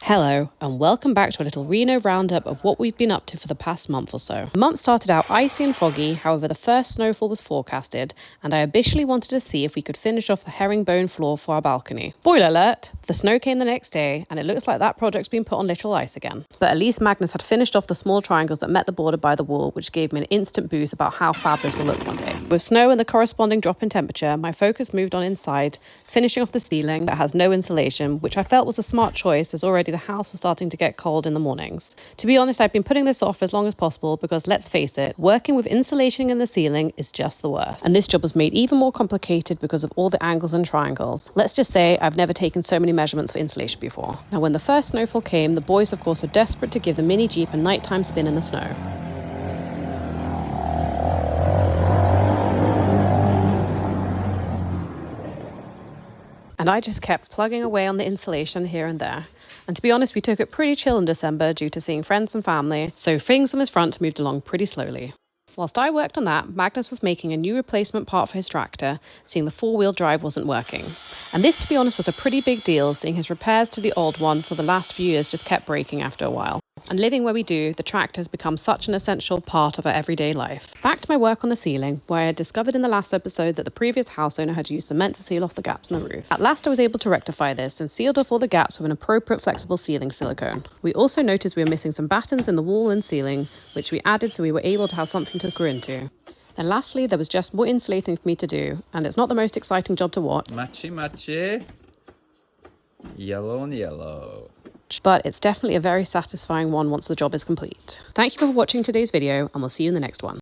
Hello, and welcome back to a little Reno roundup of what we've been up to for the past month or so. The month started out icy and foggy, however the first snowfall was forecasted, and I initially wanted to see if we could finish off the herringbone floor for our balcony. Spoiler alert, the snow came the next day, and it looks like that project's been put on literal ice again. But at least Magnus had finished off the small triangles that met the border by the wall, which gave me an instant boost about how fab this will look one day. With snow and the corresponding drop in temperature, my focus moved on inside, finishing off the ceiling that has no insulation, which I felt was a smart choice as already the house was starting to get cold in the mornings. To be honest, I've been putting this off as long as possible because, let's face it, working with insulation in the ceiling is just the worst. And this job was made even more complicated because of all the angles and triangles. Let's just say I've never taken so many measurements for insulation before. Now, when the first snowfall came, the boys, of course, were desperate to give the mini Jeep a nighttime spin in the snow. And I just kept plugging away on the insulation here and there. And to be honest, we took it pretty chill in December due to seeing friends and family, so things on this front moved along pretty slowly. Whilst I worked on that, Magnus was making a new replacement part for his tractor, seeing the four-wheel drive wasn't working. And this, to be honest, was a pretty big deal, seeing his repairs to the old one for the last few years just kept breaking after a while. And living where we do, the tractor has become such an essential part of our everyday life. Back to my work on the ceiling, where I had discovered in the last episode that the previous house owner had used cement to seal off the gaps in the roof. At last I was able to rectify this and sealed off all the gaps with an appropriate flexible ceiling silicone. We also noticed we were missing some battens in the wall and ceiling, which we added so we were able to have something to screw into. Then lastly, there was just more insulating for me to do, and it's not the most exciting job to watch. Matchy. Yellow on yellow. But it's definitely a very satisfying one once the job is complete. Thank you for watching today's video, and we'll see you in the next one.